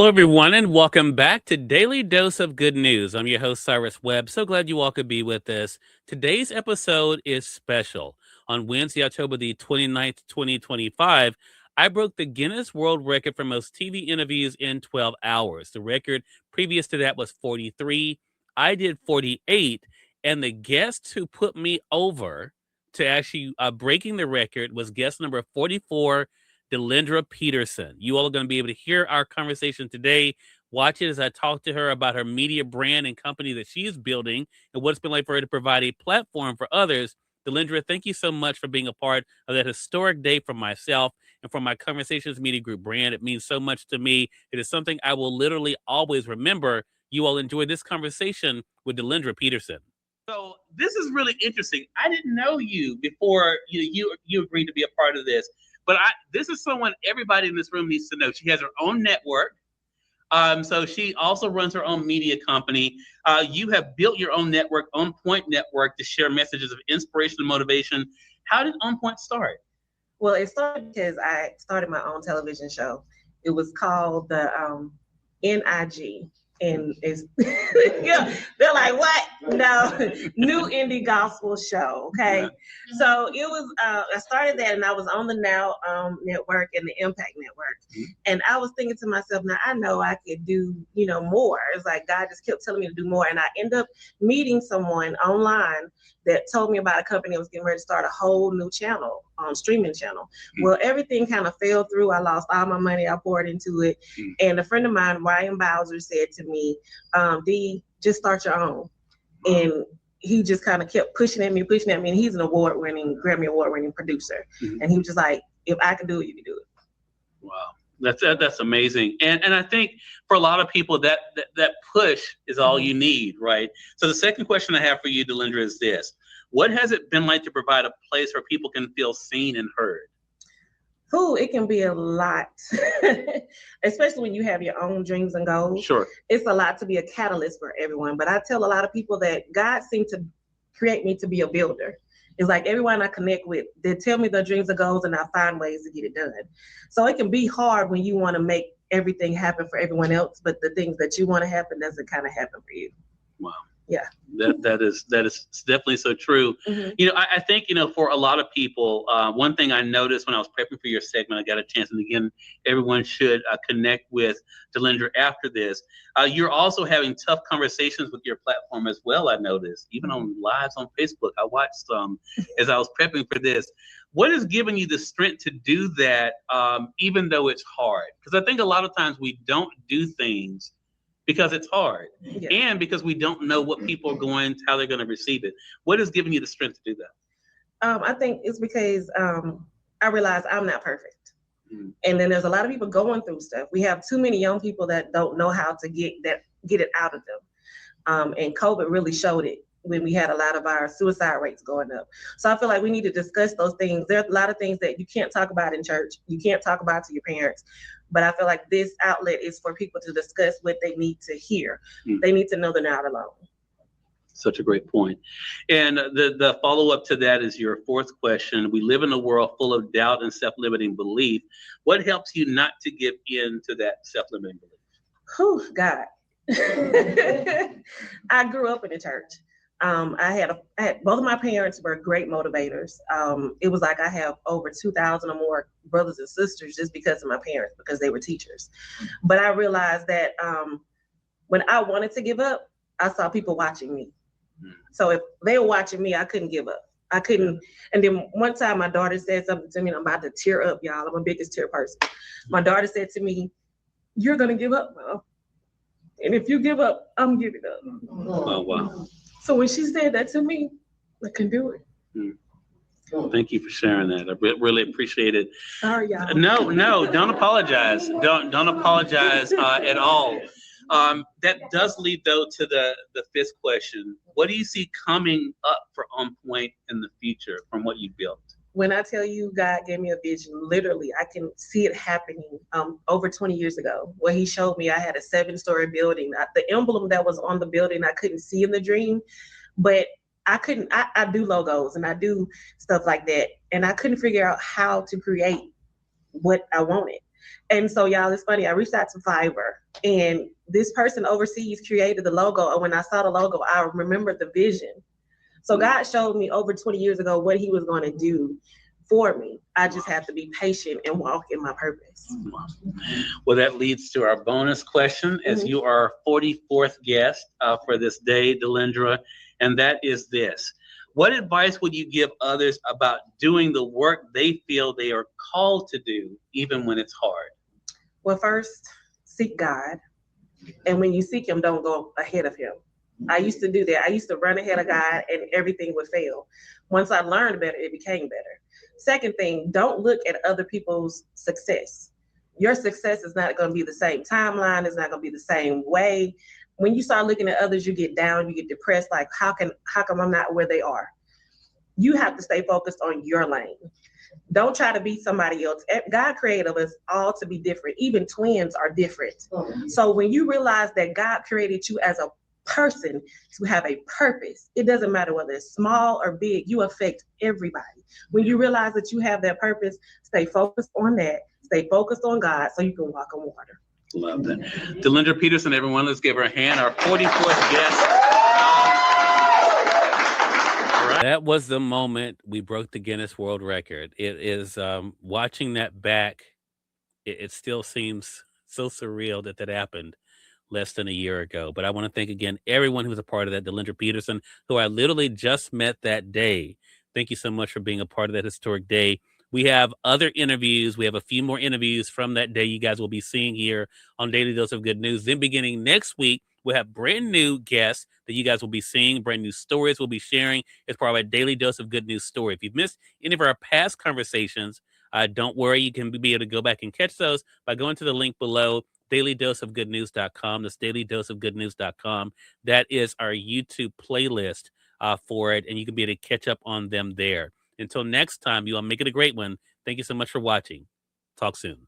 Hello, everyone, and welcome back to Daily Dose of Good News. I'm your host, Cyrus Webb. So glad you all could be with us. Today's episode is special. On Wednesday, October the 29th, 2025, I broke the Guinness World Record for most TV interviews in 12 hours. The record previous to that was 43. I did 48, and the guest who put me over to actually breaking the record was guest number 44, Delendra Peterson. You all are going to be able to hear our conversation today. Watch it as I talk to her about her media brand and company that she is building and what it's been like for her to provide a platform for others. Delendra, thank you so much for being a part of that historic day for myself and for my Conversations Media Group brand. It means so much to me. It is something I will literally always remember. You all enjoy this conversation with Delendra Peterson. So this is really interesting. I didn't know you before you agreed to be a part of this. But this is someone everybody in this room needs to know. She has her own network. So she also runs her own media company. You have built your own network, On Point Network, to share messages of inspiration and motivation. How did On Point start? Well, it started because I started my own television show. It was called the NIG. And it's yeah, they're like, what? No, New Indie Gospel Show. Okay. Yeah. So it was I started that, and I was on the Now network and the Impact Network. Mm-hmm. And I was thinking to myself, now I know I could do, more. It's like God just kept telling me to do more. And I ended up meeting someone online that told me about a company that was getting ready to start a whole new channel, streaming channel. Mm-hmm. Well, everything kind of fell through. I lost all my money I poured into it. Mm-hmm. And a friend of mine, Ryan Bowser, said to me, D, just start your own. Mm-hmm. And he just kind of kept pushing at me. And he's an Grammy award-winning producer. Mm-hmm. And he was just like, if I can do it, you can do it. Wow. That's amazing. And I think for a lot of people that push is all you need, right? So the second question I have for you, Delendra, is this. What has it been like to provide a place where people can feel seen and heard? It can be a lot, especially when you have your own dreams and goals. Sure. It's a lot to be a catalyst for everyone. But I tell a lot of people that God seemed to create me to be a builder. It's like everyone I connect with, they tell me their dreams and goals, and I find ways to get it done. So it can be hard when you want to make everything happen for everyone else, but the things that you want to happen doesn't kind of happen for you. Wow. Yeah. That is definitely so true. Mm-hmm. I think, for a lot of people, one thing I noticed when I was prepping for your segment, I got a chance, and again, everyone should connect with Delendra after this. You're also having tough conversations with your platform as well, I noticed, even on lives on Facebook. I watched some as I was prepping for this. What has given you the strength to do that, even though it's hard? Because I think a lot of times we don't do things because it's hard, and because we don't know what people are how they're going to receive it. What has given you the strength to do that? I think it's because I realize I'm not perfect. Mm-hmm. And then there's a lot of people going through stuff. We have too many young people that don't know how to get it out of them. And COVID really showed it when we had a lot of our suicide rates going up. So I feel like we need to discuss those things. There are a lot of things that you can't talk about in church. You can't talk about to your parents. But I feel like this outlet is for people to discuss what they need to hear. Mm. They need to know they're not alone. Such a great point. And the follow-up to that is your fourth question. We live in a world full of doubt and self-limiting belief. What helps you not to give in to that self-limiting belief? God. I grew up in the church. I had both of my parents were great motivators. It was like I have over 2,000 or more brothers and sisters just because of my parents, because they were teachers. But I realized that when I wanted to give up, I saw people watching me. So if they were watching me, I couldn't give up. I couldn't. And then one time my daughter said something to me, and I'm about to tear up, y'all. I'm a biggest tear person. My daughter said to me, "You're going to give up, Mom. And if you give up, I'm giving up." Oh, wow. So when she said that to me, I can do it. Thank you for sharing that. I really appreciate it. Sorry, y'all. No, don't apologize. Don't apologize at all. That does lead, though, to the fifth question. What do you see coming up for On Point in the future from what you built? When I tell you God gave me a vision, literally, I can see it happening over 20 years ago. Where he showed me I had a 7-story building. The emblem that was on the building, I couldn't see in the dream, but I do logos and I do stuff like that. And I couldn't figure out how to create what I wanted. And so, y'all, it's funny. I reached out to Fiverr And this person overseas created the logo. And when I saw the logo, I remembered the vision. So God showed me over 20 years ago what he was going to do for me. I just have to be patient and walk in my purpose. Well, that leads to our bonus question, as you are our 44th guest for this day, Delendra, and that is this. What advice would you give others about doing the work they feel they are called to do, even when it's hard? Well, first, seek God. And when you seek him, don't go ahead of him. I used to do that. I used to run ahead of God and everything would fail. Once I learned better, it became better. Second thing, don't look at other people's success. Your success is not going to be the same timeline. It's not going to be the same way. When you start looking at others, you get down, you get depressed. Like, how come I'm not where they are? You have to stay focused on your lane. Don't try to be somebody else. God created us all to be different. Even twins are different. So when you realize that God created you as a person to have a purpose, it doesn't matter whether it's small or big, you affect everybody. When you realize that you have that purpose, stay focused on that. Stay focused on God so you can walk on water. Love that. Delendra Peterson, everyone, let's give her a hand. Our 44th guest. That was the moment we broke the Guinness World Record. It is watching that back. It still seems so surreal that happened less than a year ago. But I want to thank again everyone who was a part of that. Delendra Peterson, who I literally just met that day. Thank you so much for being a part of that historic day. We have other interviews. We have a few more interviews from that day you guys will be seeing here on Daily Dose of Good News. Then beginning next week, we'll have brand new guests that you guys will be seeing, brand new stories we'll be sharing as part of our Daily Dose of Good News story. If you've missed any of our past conversations, don't worry. You can be able to go back and catch those by going to the link below, dailydoseofgoodnews.com. That's dailydoseofgoodnews.com. That is our YouTube playlist for it, and you can be able to catch up on them there. Until next time, you all make it a great one. Thank you so much for watching. Talk soon.